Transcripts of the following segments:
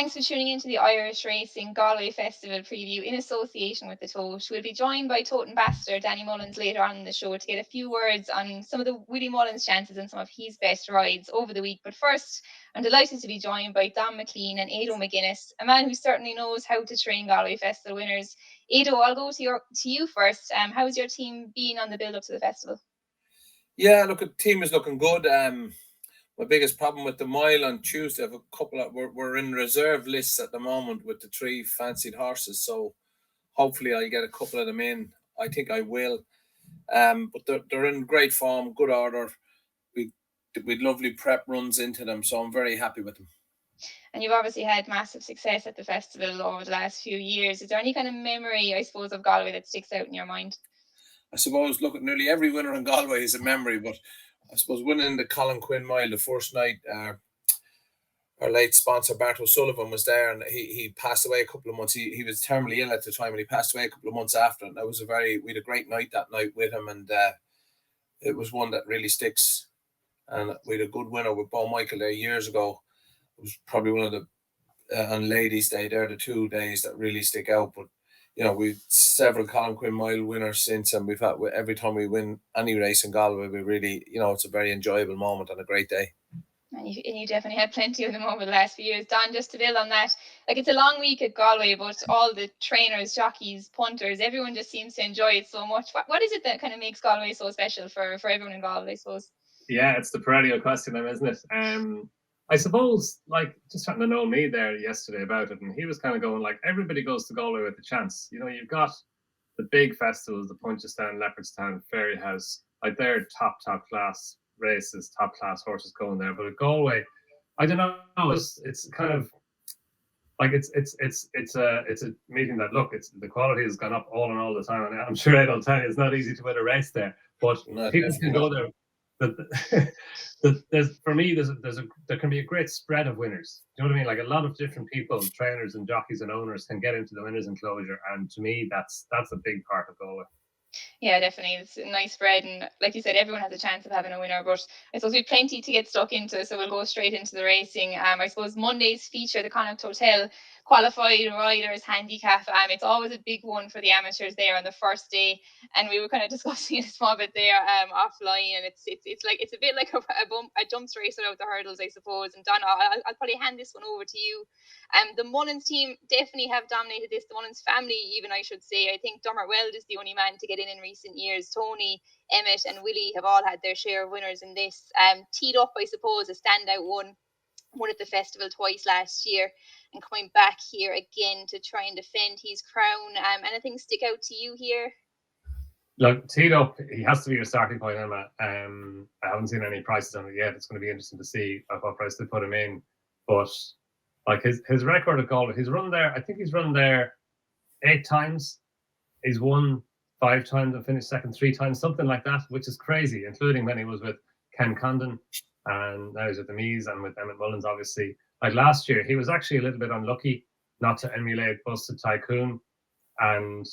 thanks for tuning into the Irish Racing Galway Festival preview in association with the Tote. We'll be joined by Tote Ambassador Danny Mullins later on in the show to get a few words on some of the Willie Mullins chances and some of his best rides over the week. But first, I'm delighted to be joined by Donn McClean and Ado McGuinnes, a man who certainly knows how to train Galway Festival winners. Ado, I'll go to you first. How's your team been on the build-up to the festival? Yeah, look, the team is looking good. My biggest problem with the mile on Tuesday, I have a couple of we're in reserve lists at the moment with the 3 fancied horses, so hopefully I get a couple of them in. I think I will. But they're in great form, good order. We lovely prep runs into them, so I'm very happy with them. And you've obviously had massive success at the festival over the last few years. Is there any kind of memory, I suppose, of Galway that sticks out in your mind? I suppose, look, at nearly every winner in Galway is a memory, but I suppose winning the Colin Quinn Mile the first night, our late sponsor Bart O'Sullivan was there, and he passed away a couple of months. He was terminally ill at the time, and he passed away a couple of months after. And that was we had a great night that night with him, and it was one that really sticks. And we had a good winner with Bo Michael there years ago. It was probably one of the on Ladies' Day. They're the 2 days that really stick out. But we've several Colin Quinn Mile winners since, and we've had every time we win any race in Galway, we really, it's a very enjoyable moment and a great day. And you definitely had plenty of them over the last few years. Donn, just to build on that, it's a long week at Galway, but all the trainers, jockeys, punters, everyone just seems to enjoy it so much. What is it that kind of makes Galway so special for everyone in Galway, I suppose? Yeah, it's the perennial question, isn't it? I suppose, just trying to know me there yesterday about it, and he was kind of going, everybody goes to Galway with a chance. You've got the big festivals, the Punchestown, Leopardstown, Fairyhouse, they're top class races, top class horses going there. But at Galway, I don't know, it's kind of it's a meeting that, look, the quality has gone up all the time, and I'm sure I'll tell you it's not easy to win a race there, but people can go there. There can be a great spread of winners. Do you know what I mean? A lot of different people, trainers and jockeys and owners, can get into the winners' enclosure, and to me, that's a big part of Galway. Yeah, definitely. It's a nice spread, and like you said, everyone has a chance of having a winner, but I suppose we've plenty to get stuck into, so we'll go straight into the racing. I suppose Monday's feature, the Connacht Hotel qualified riders handicap. It's always a big one for the amateurs there on the first day, and we were kind of discussing it a small bit there offline, and it's a bit like a jumps race without the hurdles, I suppose. And Donn, I'll probably hand this one over to you. The Mullins team definitely have dominated this. The Mullins family, even, I should say. I think Dermot Weld is the only man to get in recent years. Tony, Emmett and Willie have all had their share of winners in this. Teed up, I suppose, a standout one at the festival twice last year, and coming back here again to try and defend his crown. Anything stick out to you here? Look, teed up, he has to be your starting point, Emma. I haven't seen any prices on it yet. It's going to be interesting to see at what price they put him in. But his record at Galway, he's run there. I think he's run there 8 times. He's won 5 times and finished second 3 times, something like that, which is crazy, including when he was with Ken Condon, and now he's with the Mees and with Emmett Mullins, obviously. Last year, he was actually a little bit unlucky not to emulate Busted Tycoon and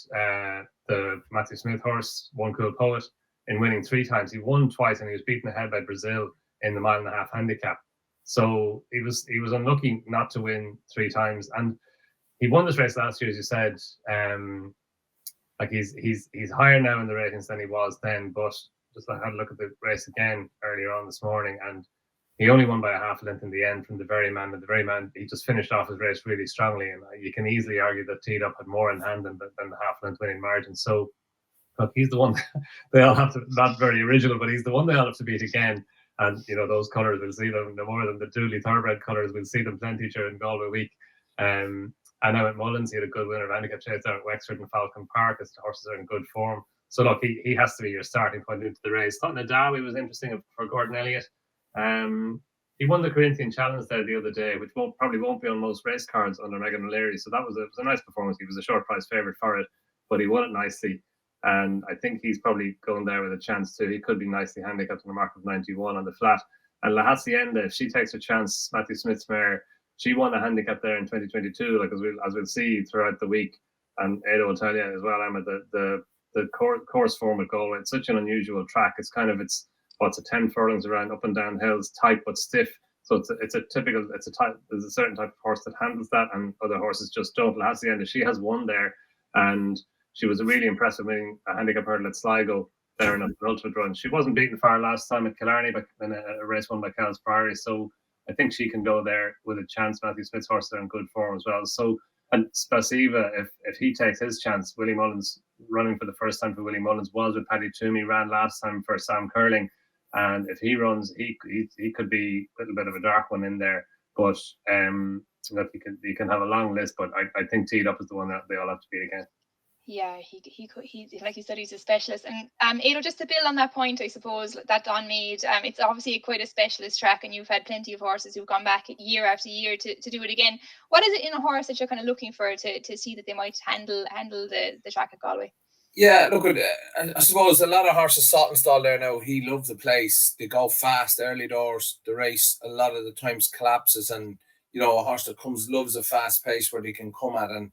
the Matthew Smith horse, One Cool Poet, in winning 3 times. He won twice, and he was beaten ahead by Brazil in the 1.5 mile handicap. So he was unlucky not to win 3 times, and he won this race last year, as you said. He's higher now in the ratings than he was then, but just I had a look at the race again earlier on this morning, and he only won by a half length in the end from the very man. And the very man, he just finished off his race really strongly, and you can easily argue that Teed Up had more in hand than the half length winning margin. So look, he's the one they all have to, not very original, but he's the one they all have to beat again. And those colours, we'll see them no more than the Dooley Thoroughbred colours. We'll see them plenty during Galway week. And now at Mullins, he had a good winner of handicap chase there at Wexford and Falcon Park, as the horses are in good form. So look, he has to be your starting point into the race. Thought Nadawi was interesting for Gordon Elliott. He won the Corinthian Challenge there the other day, which probably won't be on most race cards under Megan O'Leary. So that was a nice performance. He was a short price favourite for it, but he won it nicely. And I think he's probably going there with a chance too. He could be nicely handicapped on a mark of 91 on the flat. And La Hacienda, if she takes her chance, Matthew Smith's mare, she won a handicap there in 2022, as we'll see throughout the week. And Ada will tell you as well, Emma, the course form at Galway, it's such an unusual track. It's 10 furlongs around up and down hills, tight but stiff. So it's a type. There's a certain type of horse that handles that, and other horses just don't. Lahacienda, she has won there, and she was really impressive winning a handicap hurdle at Sligo there in an ultimate run. She wasn't beaten far last time at Killarney, but in a race won by Cal's Priory. So I think she can go there with a chance. Matthew Smith's horse are in good form as well. So, and Spasiva, if he takes his chance, Willie Mullins running for the first time for Willie Mullins was with Paddy Toomey, ran last time for Sam Curling. And if he runs, he could be a little bit of a dark one in there. But look, he can have a long list, but I think Teed Up is the one that they all have to beat again. Yeah, he like you said, he's a specialist. And Ado, just to build on that point, I suppose that Donn made, it's obviously quite a specialist track, and you've had plenty of horses who've gone back year after year to do it again. What is it in a horse that you're kind of looking for to see that they might handle the track at Galway? Yeah, look, I suppose a lot of horses Saltonstall there now. He loves the place. They go fast early doors. The race a lot of the times collapses, and a horse that loves a fast pace where they can come at, and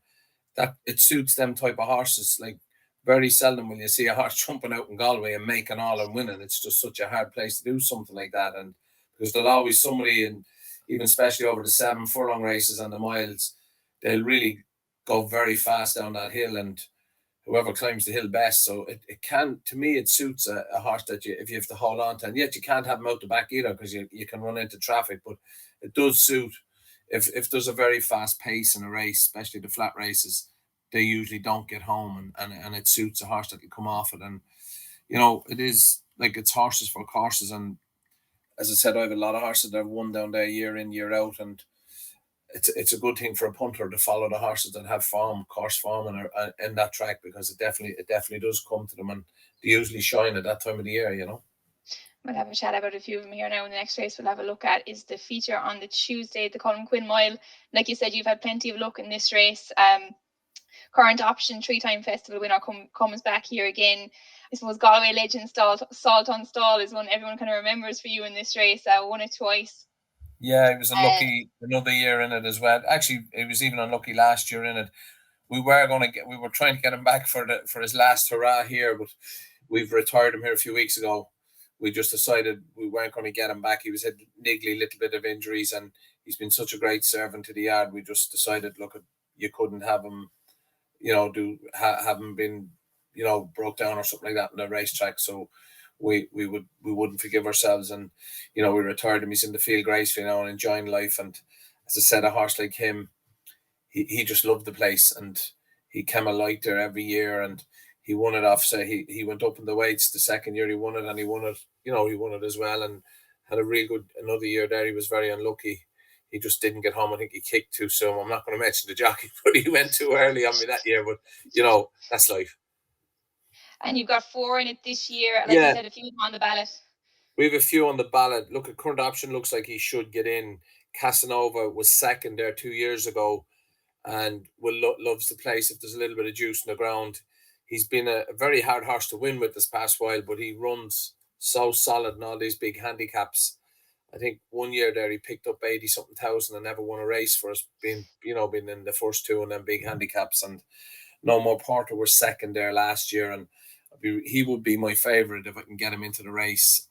that it suits them type of horses. Like, very seldom will you see a horse jumping out in Galway and making all and winning. It's just such a hard place to do something like that, and because there'll always somebody, and even especially over the 7 furlong races and the miles, they'll really go very fast down that hill, and whoever climbs the hill best. So it can, to me, it suits a horse that if you have to hold on to, and yet you can't have him out the back either, because you can run into traffic. But it does suit if there's a very fast pace in a race, especially the flat races, they usually don't get home, and it suits a horse that can come off it. And it is like, it's horses for courses. And as I said, I have a lot of horses that have won down there year in, year out, and it's a good thing for a punter to follow the horses that have course form, and are in that track, because it definitely does come to them, and they usually shine at that time of the year. We'll have a chat about a few of them here now. In the next race we'll have a look at is the feature on the Tuesday, the Quinn Mile. Like you said, you've had plenty of luck in this race. Current option 3-time festival winner comes back here again. I suppose Galway legend Saltonstall is one everyone kind of remembers for you in this race. Won it twice. Yeah, it was unlucky another year in it as well. Actually, it was even unlucky last year in it. We were trying to get him back for his last hurrah here, but we've retired him here a few weeks ago. We just decided we weren't going to get him back. He was had niggly little bit of injuries, and he's been such a great servant to the yard. We just decided, look, you couldn't have him, have him been, broke down or something like that in the racetrack. So we wouldn't forgive ourselves, and we retired him. He's in the field gracefully now and enjoying life. And as I said, a horse like him, he just loved the place, and he came alight there every year, and he won it off. So he went up in the weights the second year he won it, and he won it as well, and had a real good another year there. He was very unlucky. He just didn't get home. I think he kicked too soon. I'm not going to mention the jockey, but he went too early on me that year. But that's life. And you've got 4 in it this year. Like you said, a few on the ballot. We have a few on the ballot. Look, at current option looks like he should get in. Casanova was second there 2 years ago, and loves the place if there's a little bit of juice in the ground. He's been a very hard horse to win with this past while, but he runs so solid in all these big handicaps. I think 1 year there he picked up 80-something thousand and never won a race for us, being in the first 2 and then big handicaps. And No More Porter was second there last year, and he would be my favourite if I can get him into the race.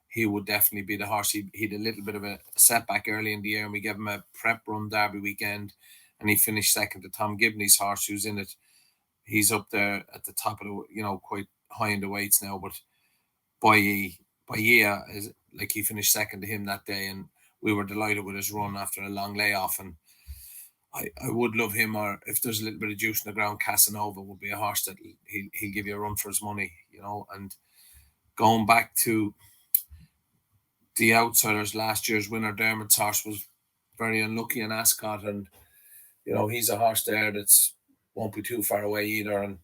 He would definitely be the horse. He had a little bit of a setback early in the year, and we gave him a prep run Derby weekend, and he finished second to Tom Gibney's horse, who's in it. He's up there at the top of the, quite high in the weights now, but by year, like, he finished second to him that day, and we were delighted with his run after a long layoff. And I would love him, or if there's a little bit of juice in the ground, Casanova would be a horse that he'll give you a run for his money, And going back to the outsiders, last year's winner, Dermot's horse, was very unlucky in Ascot, and he's a horse there that's won't be too far away either. And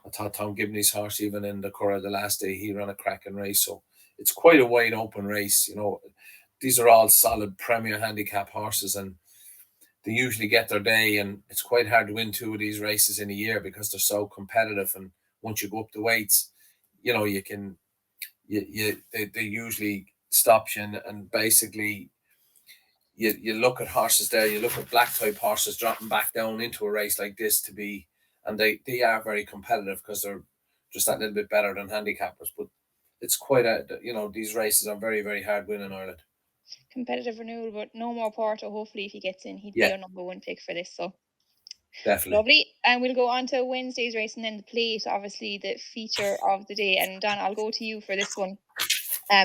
I thought Tom Gibney's horse, even in the Curragh the last day, he ran a cracking race. So it's quite a wide open race. These are all solid premier handicap horses, and they usually get their day, and it's quite hard to win 2 of these races in a year because they're so competitive. And once you go up the weights, they usually stop you, and basically you look at horses there, you look at black type horses dropping back down into a race like this and they are very competitive because they're just that little bit better than handicappers. But it's quite these races are very, very hard win in Ireland. Competitive renewal, but no more Porto. Hopefully, if he gets in, he'd be Yeah, our number one pick for this. So definitely. lovely. And we'll go on to Wednesday's race and then the plate, obviously the feature of the day. And Don, I'll go to you for this one.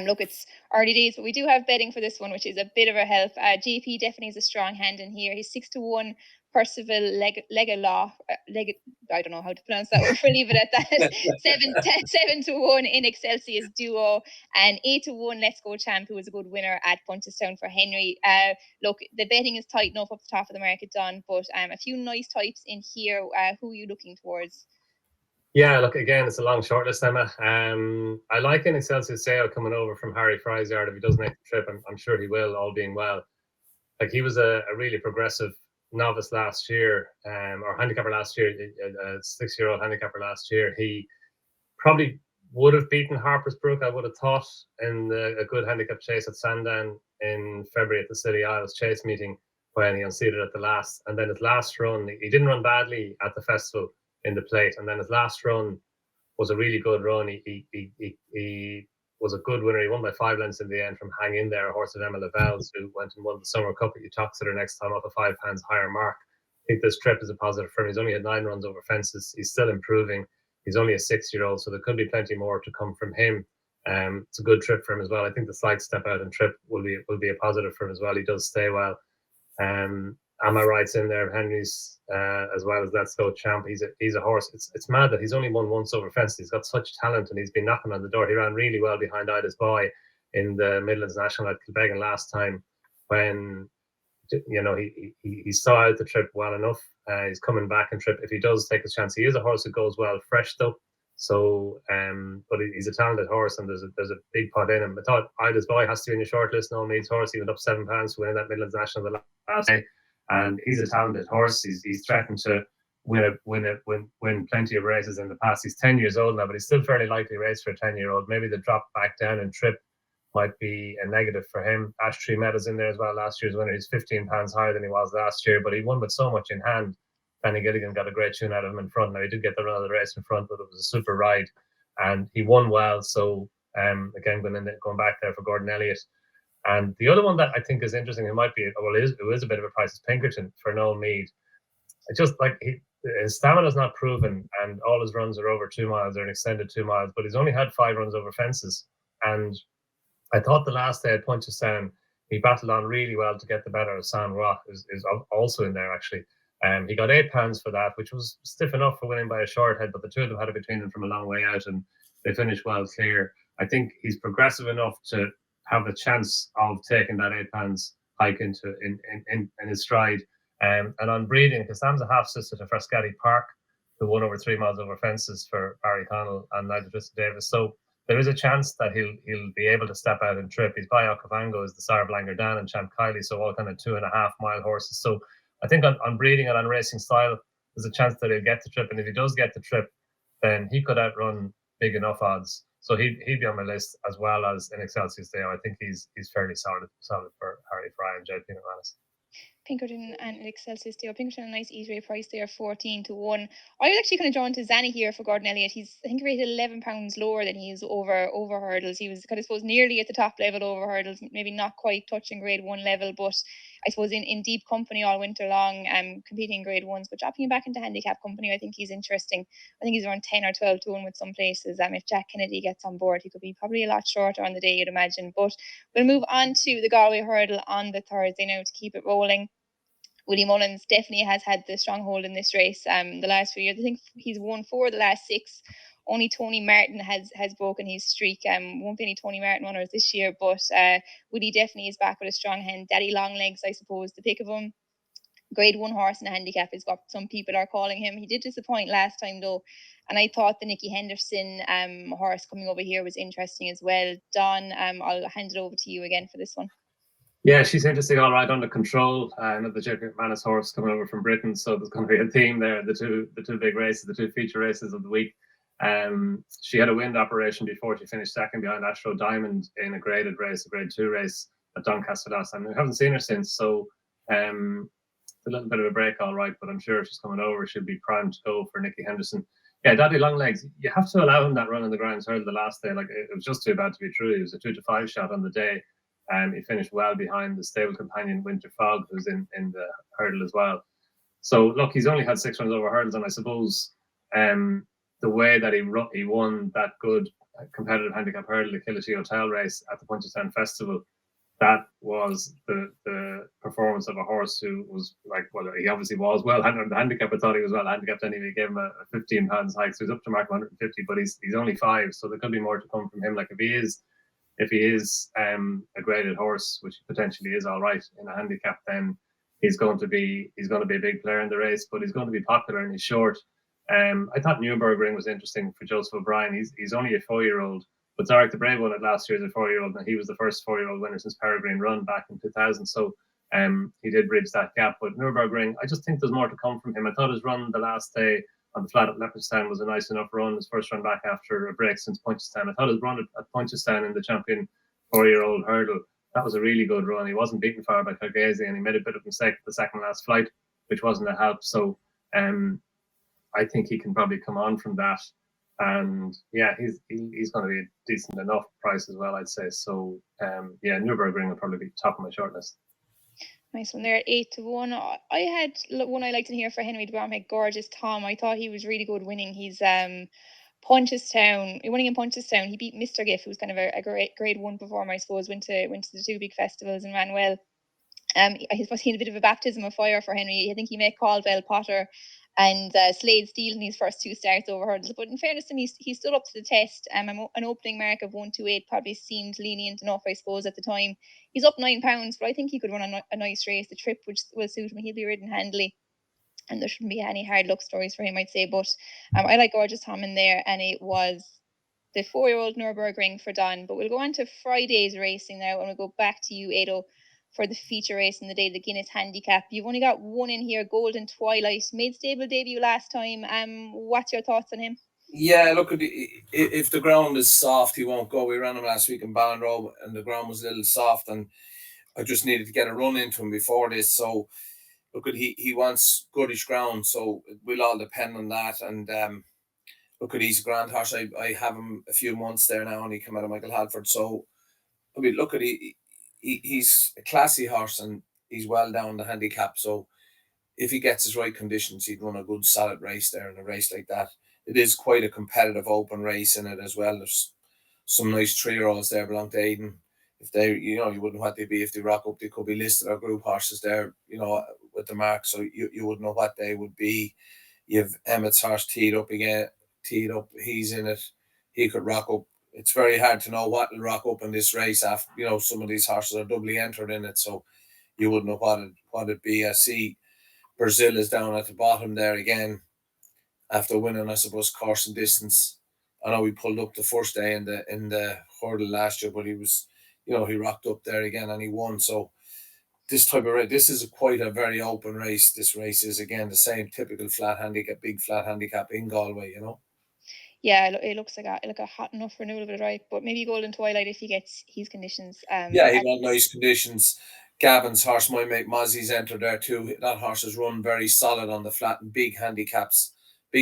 Look, it's early days, but we do have betting for this one, which is a bit of a help. JP definitely has a strong hand in here. He's 6-1. Percival Legalaw, I don't know how to pronounce that one. We'll leave it at that. 7-1 in Excelsius Duo, and 8-1 Let's Go Champ, who was a good winner at Punchestown for Henry. Look, the betting is tight enough up the top of the market, Don, but a few nice types in here. Who are you looking towards? Yeah, look, again, it's a long shortlist, Emma. I like an Excelsius Sale coming over from Harry Fry's yard. If he does make the trip, I'm sure he will, all being well. Like, he was a really progressive novice last year, or handicapper last year, a 6-year-old handicapper last year. He probably would have beaten Harper's Brook, I would have thought, in a good handicap chase at Sandown in February at the City Isles Chase meeting when he unseated at the last. And then his last run, he didn't run badly at the festival in the plate. And then his last run was a really good run. He was a good winner. He won by 5 lengths in the end from Hang In There, a horse of Emma Lavelle's, who went and won the Summer Cup at Uttoxeter next time off a £5 higher mark. I think this trip is a positive for him. He's only had 9 runs over fences. He's still improving. He's only a 6-year-old, so there could be plenty more to come from him. It's a good trip for him as well. I think the slight step out in trip will be a positive for him as well. He does stay well. Am I right's in there? Henry's as well as Let's Go Champ. He's a horse. It's mad that he's only won once over fences. He's got such talent, and he's been knocking on the door. He ran really well behind Ida's Boy in the Midlands National at Kilbeggan last time, when he saw out the trip well enough. He's coming back in trip if he does take his chance. He is a horse who goes well fresh though. So, but he's a talented horse, and there's a big pot in him. I thought Ida's Boy has to be in your shortlist. No Meads horse. He went up £7 to win that Midlands National the last day, and he's a talented horse. He's threatened to win plenty of races in the past. He's 10 years old now, but he's still fairly likely race for a 10-year-old. Maybe the drop back down in trip might be a negative for him. Ash Tree Meadows in there as well. Last year's winner. He's £15 higher than he was last year, but he won with so much in hand. Danny Gilligan got a great tune out of him in front. Now, he did get the run of the race in front, but it was a super ride, and he won well. So again, going back there for Gordon Elliott. And the other one that I think is interesting, it is a bit of a price, is Pinkerton for Noel Mead. It's just like his stamina's not proven, and all his runs are over 2 miles or an extended 2 miles, but he's only had 5 runs over fences. And I thought the last day at Punchestown, he battled on really well to get the better of San Rock, is also in there actually. He got £8 for that, which was stiff enough for winning by a short head, but the two of them had it between them from a long way out, and they finished well clear. I think he's progressive enough to have a chance of taking that £8 hike in his stride. And on breeding, because Sam's a half sister to Frascati Park, who won over 3 miles over fences for Barry Connell and Nigel Davis. So there is a chance that he'll be able to step out and trip. He's by Okavango is the Sar Blanger Dan and Champ Kiley, so all kind of 2.5 mile horses. So I think on breeding and on racing style, there's a chance that he'll get the trip. And if he does get the trip, then he could outrun big enough odds. So he'd be on my list, as well as in Excelsius Deo. I think he's fairly solid for Harry Fry and JP McGuinnes. Pinkerton and Excelsius Deo. Pinkerton, a nice easy way price there, 14-1. I was actually kind of drawn to Zanny here for Gordon Elliott. He's, I think, rated £11 lower than he is over hurdles. He was kind of, suppose, nearly at the top level over hurdles, maybe not quite touching grade 1 level, but I suppose in deep company all winter long, competing in grade 1s, but dropping him back into handicap company, I think he's interesting. I think he's around 10 or 12-1 with some places. If Jack Kennedy gets on board, he could be probably a lot shorter on the day, you'd imagine. But we'll move on to the Galway hurdle on the Thursday now to keep it rolling. Willie Mullins definitely has had the stronghold in this race the last few years. I think he's won 4 of the last 6. Only Tony Martin has broken his streak. Won't be any Tony Martin runners this year, but Willie definitely is back with a strong hand. Daddy Longlegs, I suppose, the pick of him. Grade 1 horse in a handicap is what some people are calling him. He did disappoint last time though, and I thought the Nicky Henderson horse coming over here was interesting as well. Donn, I'll hand it over to you again for this one. Yeah, she's interesting, all right, under control. Another Jack McManus horse coming over from Britain, so there's going to be a theme there. The two big races, the 2 feature races of the week. She had a wind operation before she finished second behind Astro Diamond in a graded race, a grade 2 race at Doncaster last time. We haven't seen her since, so it's a little bit of a break, all right, but I'm sure if she's coming over, she'll be primed to go for Nicky Henderson. Yeah, Daddy Longlegs, you have to allow him that run in the Grounds Hurdle the last day. Like, it was just too bad to be true. It was a 2-5 shot on the day. He finished well behind the stable companion Winter Fog, who's in the hurdle as well. So look, he's only had 6 runs over hurdles, and I suppose the way that he won that good competitive handicap hurdle, the Killishy Hotel race at the Punchestown Festival, that was the performance of a horse who was like, well, he obviously was well handled the handicap. I thought he was well handicapped anyway. He gave him a 15 pounds hike, so he's up to mark 150, but he's only 5, so there could be more to come from him. Like if he is a graded horse, which potentially is all right in a handicap, then he's going to be a big player in the race, but he's going to be popular and he's short. I thought Nürburgring was interesting for Joseph O'Brien. He's only a 4-year-old, but Zarek the Brave won it last year as a 4-year-old, and he was the first 4-year-old winner since Peregrine Run back in 2000. So he did bridge that gap. But Nürburgring, I just think there's more to come from him. I thought his run the last day on the flat at Leopardstown was a nice enough run. His first run back after a break since Punchestown. I thought his run at Punchestown in the champion 4-year-old hurdle, that was a really good run. He wasn't beaten far by Cargese, and he made a bit of a mistake at the second last flight, which wasn't a help. So I think he can probably come on from that. And yeah, he's going to be a decent enough price as well, I'd say. So yeah, Nürburgring will probably be top of my shortlist. Nice one there, 8-1. I had one I liked in here for Henry de Barmhead, Gorgeous Tom. I thought he was really good winning. He's winning in Punchestown. He beat Mr. Giff, who's kind of a great grade 1 performer, I suppose. Went to the 2 big festivals and ran well. He's seen a bit of a baptism of fire for Henry. I think he met Caldwell, Potter, and Slade Steele in his first 2 starts over hurdles. But in fairness to him, he stood up to the test. An opening mark of 128 probably seemed lenient enough, I suppose, at the time. He's up £9, but I think he could run a nice race. The trip which will suit him. He'll be ridden handily, and there shouldn't be any hard luck stories for him, I'd say. But I like Gorgeous Tom in there, and it was the 4-year-old Nürburgring for Donn. But we'll go on to Friday's racing now, and we'll go back to you, Ado, for the feature race in the day, the Guinness Handicap. You've only got one in here, Golden Twilight. Made stable debut last time. What's your thoughts on him? Yeah, look, if the ground is soft, he won't go. We ran him last week in Ballinrobe, and the ground was a little soft, and I just needed to get a run into him before this. So, look, he wants goodish ground, so it will all depend on that. And look, he's a grand horse. I have him a few months there now, and he came out of Michael Halford. So, I mean, look, he's a classy horse, and he's well down the handicap. So, if he gets his right conditions, he'd run a good solid race there in a race like that. It is quite a competitive open race in it as well. There's some nice 3-year-olds there belong to Aiden. If they, you wouldn't know what they'd be if they rock up. They could be listed or group horses there, with the mark. So you wouldn't know what they would be. You have Emmett's horse teed up. He's in it. He could rock up. It's very hard to know what will rock up in this race after, some of these horses are doubly entered in it. So you wouldn't know what it'd be. I see Brazil is down at the bottom there again after winning, I suppose, course and distance. I know he pulled up the first day in the hurdle last year, but he was, he rocked up there again and he won. So this type of race, this is quite a very open race. This race is, again, the same typical big flat handicap in Galway, Yeah, it looks like a hot enough renewal of it, right? But maybe Golden Twilight if he gets his conditions. Yeah, he got nice conditions. Gavin's horse, my mate Mozzie's entered there too. That horse has run very solid on the flat and big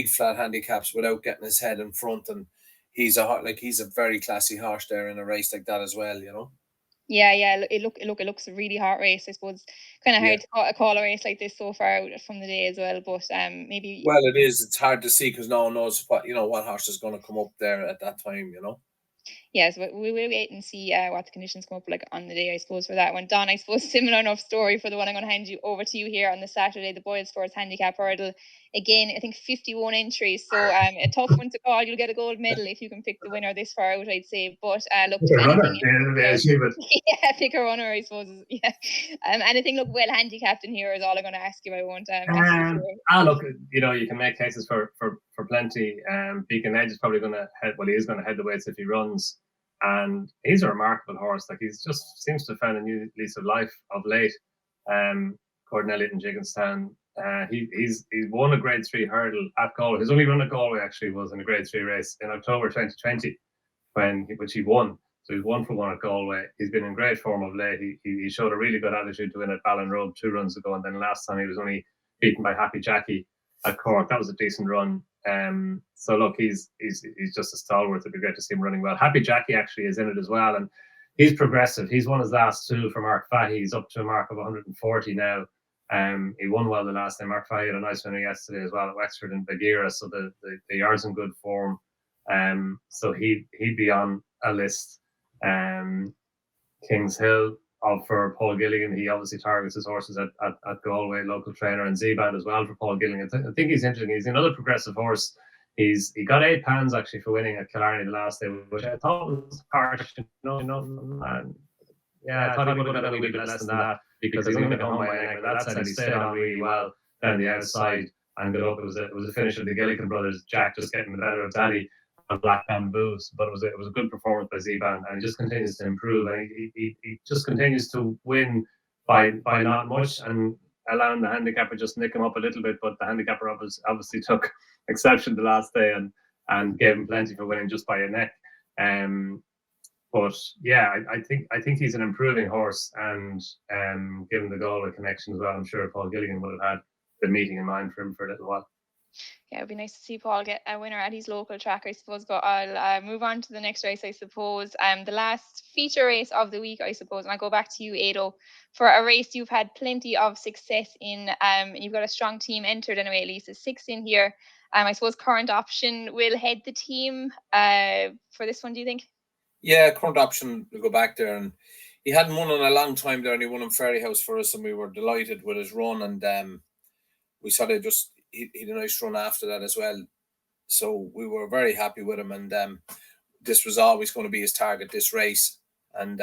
flat handicaps without getting his head in front. And he's a very classy horse there in a race like that as well, Yeah, it looks a really hard race. I suppose kind of hard to call a race like this so far out from the day as well. But maybe. Well, it is. It's hard to see because no one knows what horse is going to come up there at that time, Yes, we will wait and see what the conditions come up like on the day, I suppose, for that one. Donn, I suppose similar enough story for the one I'm going to hand you over to you here on the Saturday, the Boys Force Handicap Hurdle. Again, I think 51 entries, so a tough one to call. You'll get a gold medal if you can pick the winner this far out, I'd say. But look, pick a runner, I suppose. Yeah, anything look well handicapped in here is all I'm going to ask you. I won't. Look, you can make cases for plenty. Beacon Edge is probably going to head. Well, he is going to head the weights if he runs. And he's a remarkable horse. Like, he's just seems to have found a new lease of life of late. Gordon Elliott in Jigginstown. He's won a Grade 3 hurdle at Galway. His only run at Galway actually was in a Grade 3 race in October 2020, which he won. So he's 1-for-1 at Galway. He's been in great form of late. He showed a really good attitude to win at Ballinrobe 2 runs ago, and then last time he was only beaten by Happy Jackie at Cork. That was a decent run. So look, he's just a stalwart. It'd be great to see him running well. Happy Jackie actually is in it as well, and he's progressive. He's won his last two for Mark Fahey. He's up to a mark of 140 now. He won well the last time. Mark Fahey had a nice winner yesterday as well at Wexford and Bagheera, so the yard's in good form. So he'd be on a list. Kings Hill for Paul Gilligan. He obviously targets his horses at Galway, local trainer, and Z-Band as well for Paul Gilligan. I think he's interesting. He's another progressive horse. He got £8 actually for winning at Killarney the last day, which I thought was harsh. I thought he would have got a wee bit less than that because he's only home by a neck. But that said, he stayed on really well down the outside and got up. It was a finish of the Gilligan brothers. Jack just getting the better of Daddy on Black Bamboos, but it was a good performance by Z-Band, and he just continues to improve, and he just continues to win by not much, and allowing the handicapper just nick him up a little bit. But the handicapper obviously took exception the last day and gave him plenty for winning just by a neck. But yeah, I think he's an improving horse, and given the Galway connection as well, I'm sure Paul Gilligan would have had the meeting in mind for him for a little while. Yeah, it'd be nice to see Paul get a winner at his local track, I suppose. But I'll move on to the next race, I suppose. The last feature race of the week, I suppose. And I'll go back to you, Ado, for a race you've had plenty of success in. You've got a strong team entered anyway, at least there's 6 in here. I suppose Current Option will head the team for this one, do you think? Yeah, Current Option will go back there. And he hadn't won in a long time there, and he won in Ferryhouse for us, and we were delighted with his run. And we saw they just... He had a nice run after that as well, so we were very happy with him. And this was always going to be his target, this race, and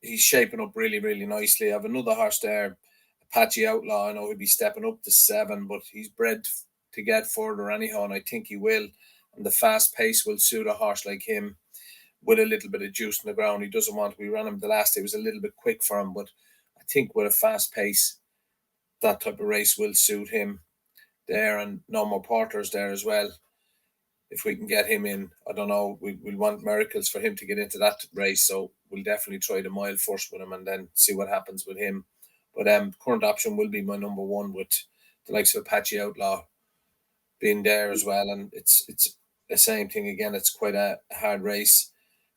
he's shaping up really, really nicely. I have another horse there, Apache Outlaw. I know he'll be stepping up to 7, but he's bred to get further anyhow, and I think he will. And the fast pace will suit a horse like him with a little bit of juice in the ground. He doesn't want to be running. The last day was a little bit quick for him, but I think with a fast pace, that type of race will suit him there. And no more Porters there as well. If we can get him in, I don't know, we'll want miracles for him to get into that race, so we'll definitely try the mile first with him and then see what happens with him. But Current Option will be my number 1, with the likes of Apache Outlaw being there as well. And it's the same thing again. It's quite a hard race,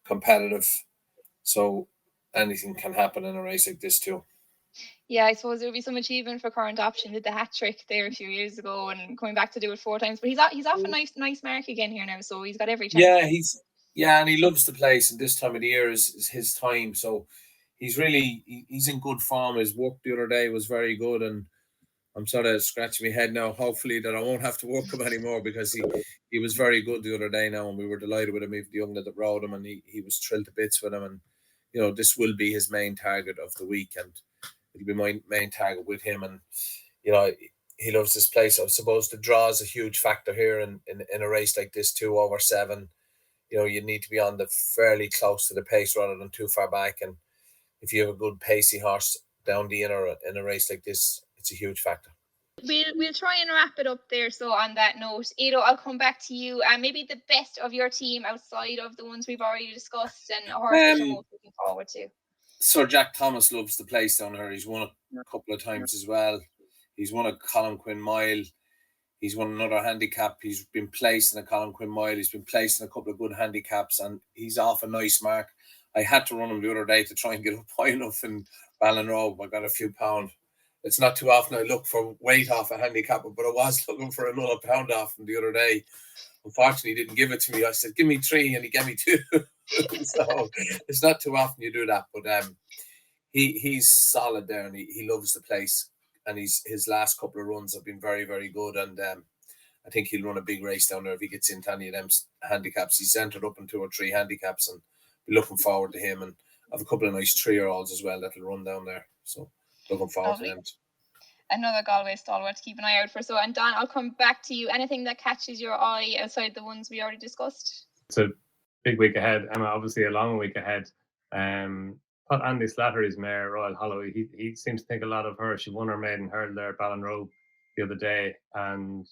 competitive, so anything can happen in a race like this too. Yeah, I suppose there would be some achievement for Current Option. Did the hat trick there a few years ago and coming back to do it 4 times. But he's off a nice mark again here now, so he's got every chance. Yeah, and he loves the place, and this time of the year is his time. So he's in good form. His work the other day was very good, and I'm sort of scratching my head now, hopefully, that I won't have to work him anymore, because he was very good the other day now, and we were delighted with him. Even the young lad that rode him, and he was thrilled to bits with him. And this will be his main target of the week, and it'll be my main target with him. And he loves this place. I suppose the draw is a huge factor here in a race like this too, over 7. You need to be on the fairly close to the pace rather than too far back. And if you have a good pacey horse down the inner in a race like this, it's a huge factor. We'll try and wrap it up there. So on that note, Ado, I'll come back to you. Maybe the best of your team outside of the ones we've already discussed, and a horse that you're most looking forward to. Sir Jack Thomas loves the place down here. He's won a couple of times as well. He's won a Colin Quinn Mile. He's won another handicap. He's been placed in a Colin Quinn Mile. He's been placed in a couple of good handicaps, and he's off a nice mark. I had to run him the other day to try and get up high enough in Ballinrobe. I got a few pound. It's not too often I look for weight off a handicapper, but I was looking for another pound off him the other day. Unfortunately, he didn't give it to me. I said, give me 3, and he gave me 2. So it's not too often you do that, but he's solid there, and he loves the place, and his last couple of runs have been very, very good, and I think he'll run a big race down there if he gets into any of them handicaps. He's entered up in 2 or 3 handicaps, and be looking forward to him. And I have a couple of nice 3-year-olds as well that'll run down there, so looking forward to them. Another Galway stalwart to keep an eye out for. So, and Donn, I'll come back to you. Anything that catches your eye outside the ones we already discussed? It's a big week ahead, Emma. Obviously, a long week ahead. Thought Andy Slattery's mare, Royal Hollow, he seems to think a lot of her. She won her maiden hurdle there at Ballinrobe the other day, and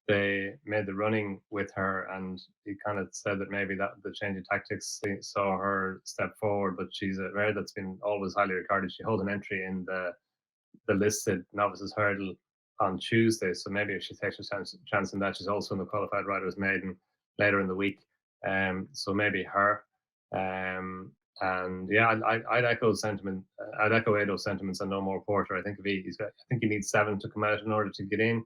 they made the running with her, and he kind of said that maybe that the change of tactics saw her step forward, but she's a mare that's been always highly regarded. She holds an entry in the listed novices hurdle on Tuesday, so maybe if she takes a chance in that, she's also in the qualified riders maiden later in the week, so maybe her. And yeah, I'd echo sentiment. I'd echo Ado's sentiments on No More Porter. I think I think he needs 7 to come out in order to get in,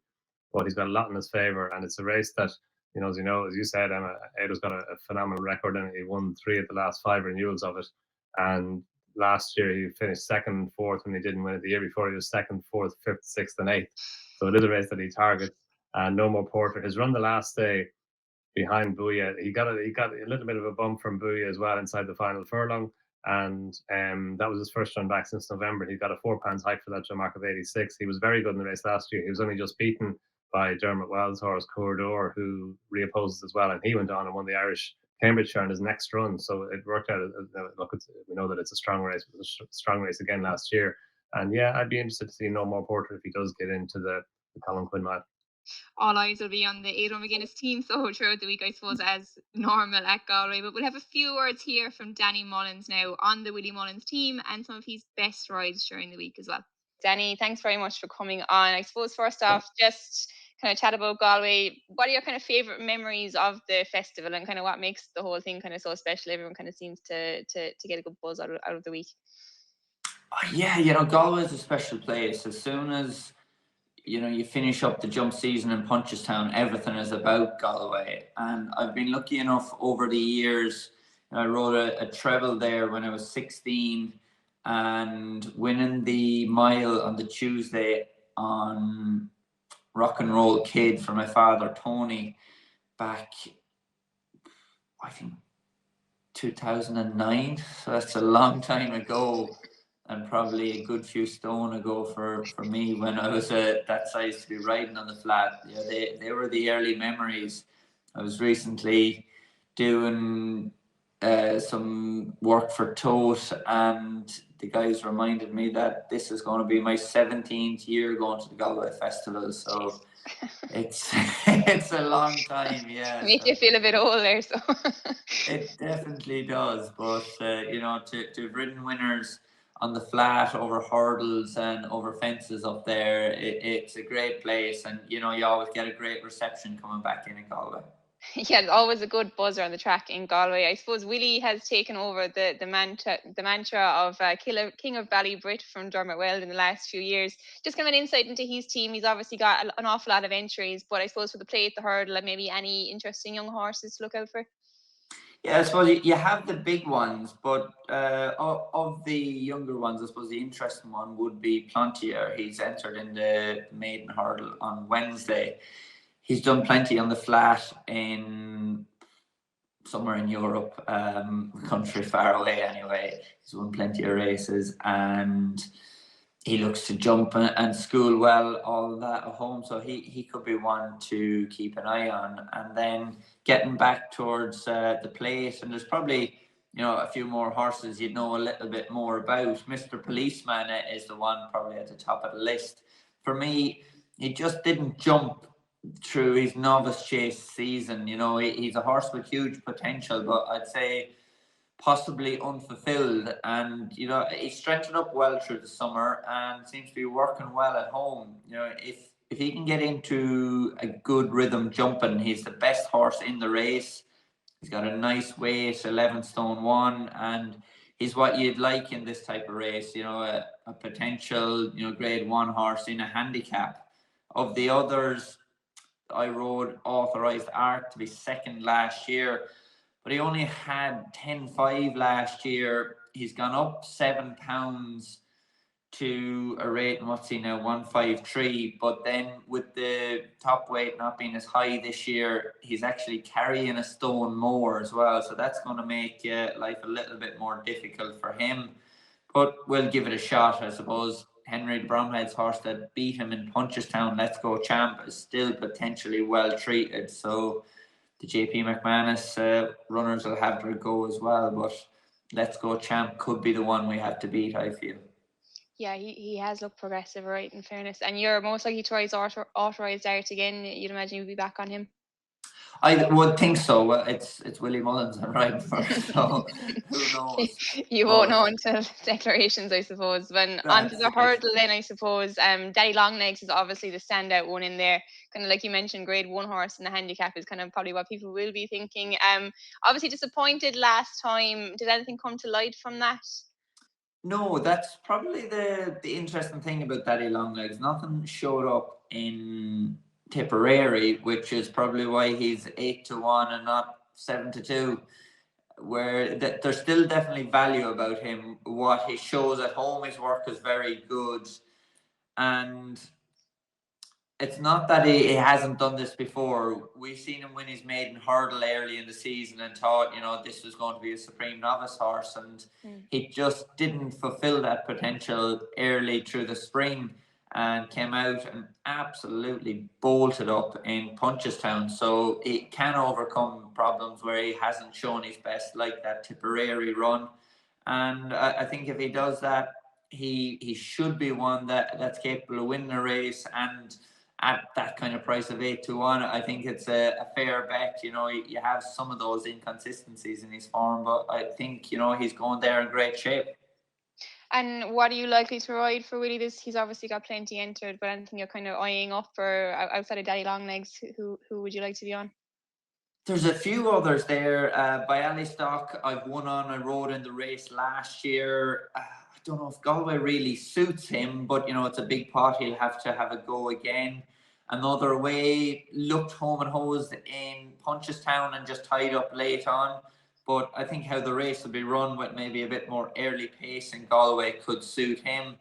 but he's got a lot in his favour, and it's a race that, as you said, Emma, Ado's got a phenomenal record, and he won 3 of the last 5 renewals of it. And last year he finished 2nd, 4th when he didn't win it. The year before he was 2nd, 4th, 5th, 6th, and 8th. So it is a race that he targets. And No More Porter, his run the last day behind Booyah, he got a little bit of a bump from Booyah as well inside the final furlong, and that was his first run back since November. He got a 4 pounds hike for that to a mark of 86. He was very good in the race last year. He was only just beaten by Dermot Wells' horse Corridor, who reopposes as well, and he went on and won the Irish Cambridgeshire in his next run. So it worked out. Look, we know that it's a strong race. It was a strong race again last year, and yeah, I'd be interested to see No More Porter if he does get into the Colin Quinn Mile. All eyes will be on the Ado McGuinnes team so throughout the week, I suppose, as normal at Galway. But we'll have a few words here from Danny Mullins now on the Willie Mullins team and some of his best rides during the week as well. Danny, thanks very much for coming on. I suppose first off, just kind of chat about Galway. What are your kind of favourite memories of the festival, and kind of what makes the whole thing kind of so special? Everyone kind of seems to get a good buzz out of the week. Yeah, Galway is a special place. As soon as you finish up the jump season in Punchestown, everything is about Galway. And I've been lucky enough over the years. I rode a treble there when I was 16, and winning the mile on the Tuesday on Rock and Roll Kid for my father, Tony, back, I think, 2009. So that's a long time ago, and probably a good few stone ago for me when I was that size to be riding on the flat. They were the early memories. I was recently doing some work for Tote, and the guys reminded me that this is going to be my 17th year going to the Galway Festival. So it's a long time, yeah. Make you feel a bit old there, so. It definitely does, but to have ridden winners on the flat, over hurdles and over fences up there, it's a great place, and you always get a great reception coming back in Galway. Yeah, it's always a good buzzer on the track in Galway. I suppose Willie has taken over the mantra of King of Ballybrit from Dermot Weld in the last few years. Just give an insight into his team. He's obviously got an awful lot of entries, but I suppose for the play at the hurdle, and maybe any interesting young horses to look out for. Yeah, I suppose you have the big ones, but of the younger ones, I suppose the interesting one would be Plantier. He's entered in the maiden hurdle on Wednesday. He's done plenty on the flat in somewhere in Europe, country far away anyway. He's won plenty of races, and he looks to jump and school well, all that at home. So he could be one to keep an eye on. And then getting back towards the plate, and there's probably a few more horses you'd know a little bit more about. Mr. Policeman is the one probably at the top of the list. For me, he just didn't jump through his novice chase season. He's a horse with huge potential, but I'd say possibly unfulfilled, and he strengthened up well through the summer and seems to be working well at home. If he can get into a good rhythm jumping, he's the best horse in the race. He's got a nice weight, 11 stone 1, and he's what you'd like in this type of race. A potential grade 1 horse in a handicap. Of the others, I rode Authorized Art to be second last year, but he only had 10.5 last year. He's gone up 7 pounds to a rate, and what's he now, 153. But then with the top weight not being as high this year, he's actually carrying a stone more as well. So that's going to make life a little bit more difficult for him. But we'll give it a shot, I suppose. Henry Bromhead's horse that beat him in Punchestown, Let's Go Champ, is still potentially well treated. So the JP McManus runners will have their go as well, but Let's Go Champ could be the one we have to beat, I feel. Yeah, he has looked progressive, right, in fairness. And you're most likely to rise Authorized Art again. You'd imagine you'd be back on him. I would think so. Well, it's Willie Mullins I'm riding for, so who knows? You won't know until declarations, I suppose. When onto the hurdle, then I suppose Daddy Longlegs is obviously the standout one in there. Kind of like you mentioned, Grade 1 horse in the handicap is kind of probably what people will be thinking. Obviously disappointed last time. Did anything come to light from that? No, that's probably the interesting thing about Daddy Longlegs. Nothing showed up in Tipperary, which is probably why he's 8-1 and not 7-2. Where there's still definitely value about him. What he shows at home, his work is very good, and it's not that he hasn't done this before. We've seen him win his maiden hurdle early in the season and thought, this was going to be a supreme novice horse, and he just didn't fulfill that potential early through the spring and came out and absolutely bolted up in Punchestown. So it can overcome problems where he hasn't shown his best, like that Tipperary run. And I think if he does that, he should be one that's capable of winning a race, and at that kind of price of 8-1, I think it's a fair bet. You have some of those inconsistencies in his form, but I think he's going there in great shape. And what are you likely to ride for Willie? He's obviously got plenty entered, but anything you're kind of eyeing up for outside of Daddy Longlegs? Who would you like to be on? There's a few others there. By Stock, I've won on. I rode in the race last year. I don't know if Galway really suits him, but it's a big pot. He'll have to have a go again. Another way, looked home and hosed in Punchestown and just tied up late on. But I think how the race will be run with maybe a bit more early pace in Galway could suit him.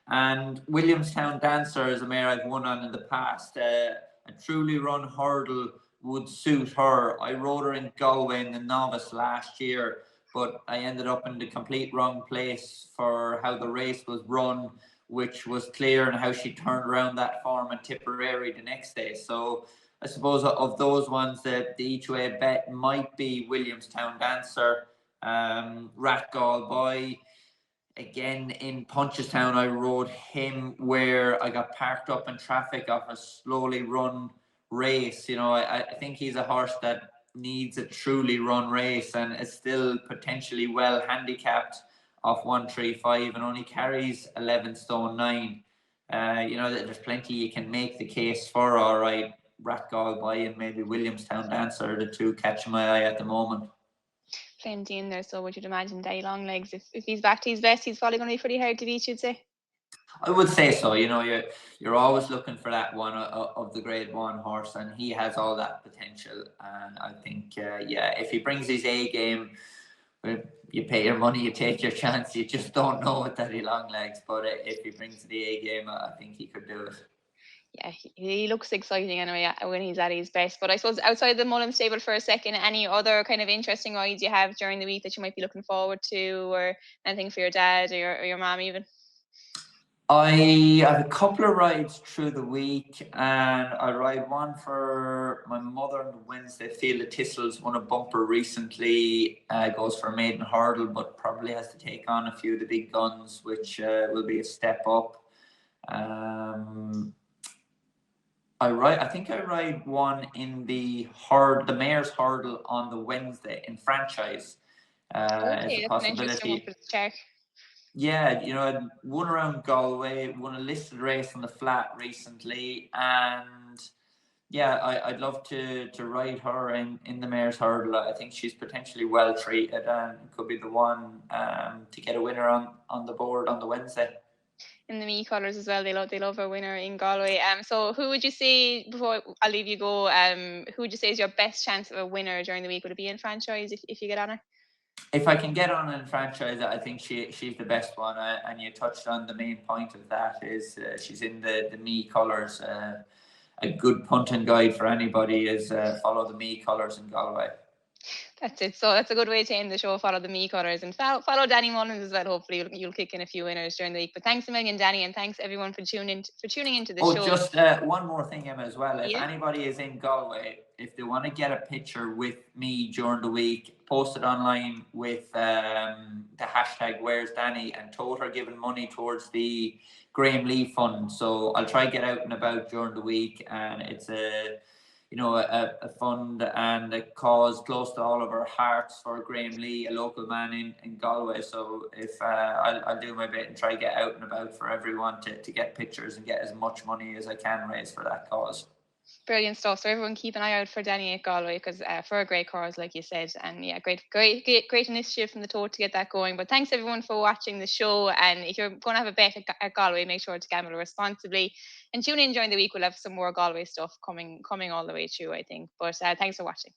And Williamstown Dancer is a mare I've won on in the past. A truly run hurdle would suit her. I rode her in Galway in the novice last year, but I ended up in the complete wrong place for how the race was run, which was clear, and how she turned around that form in Tipperary the next day. So I suppose of those ones, that the each way bet might be Williamstown Dancer, Rat Galway. Again, in Punchestown, I rode him where I got parked up in traffic off a slowly run race. I think he's a horse that needs a truly run race and is still potentially well handicapped off 135 and only carries 11 stone 9. There's plenty you can make the case for. All right, Rat Galway and maybe Williamstown Dancer are the two catching my eye at the moment. Plenty in there, so would you imagine Daddy Longlegs, if he's back to his best, he's probably going to be pretty hard to beat, you'd say? I would say so. You're always looking for that one of the Grade 1 horse, and he has all that potential. And I think, if he brings his A game, you pay your money, you take your chance. You just don't know with Daddy Longlegs, but if he brings the A game, I think he could do it. Yeah, he looks exciting anyway when he's at his best. But I suppose outside the Mullins stable for a second, any other kind of interesting rides you have during the week that you might be looking forward to, or anything for your dad or your mom even? I have a couple of rides through the week, and I ride one for my mother on Wednesday. Field of Thistles won a bumper recently. Goes for a maiden hurdle, but probably has to take on a few of the big guns, which will be a step up. I think I ride one in the mayor's hurdle on the Wednesday in franchise. Okay, that's an interesting one for the check. Yeah, I won around Galway, won a listed race on the flat recently, and I'd love to ride her in the mayor's hurdle. I think she's potentially well treated and could be the one to get a winner on the board on the Wednesday. In the me colours as well, they love a winner in Galway. So who would you say, before I leave you go, who would you say is your best chance of a winner during the week? Would it be in franchise if you get on her? If I can get on in franchise, I think she's the best one. And you touched on the main point of that is she's in the me colours. A good punting guide for anybody is follow the me colours in Galway. That's it. So that's a good way to end the show. Follow the me colours and follow Danny Mullins as well. Hopefully you'll kick in a few winners during the week. But thanks a million, Danny, and thanks everyone for tuning into the show. Just one more thing, Emma, as well. If anybody is in Galway, if they want to get a picture with me during the week, post it online with the hashtag Where's Danny, and told her giving money towards the Graham Lee Fund. So I'll try to get out and about during the week, and it's a a fund and a cause close to all of our hearts for Graham Lee, a local man in Galway. So if I'll do my bit and try to get out and about for everyone to get pictures and get as much money as I can raise for that cause. Brilliant stuff. So everyone keep an eye out for Danny at Galway, because for a great cause, like you said, and yeah, great initiative from the Toad to get that going. But thanks everyone for watching the show, and if you're going to have a bet at Galway, make sure to gamble responsibly and tune in during the week. We'll have some more Galway stuff coming all the way through, I think. But thanks for watching.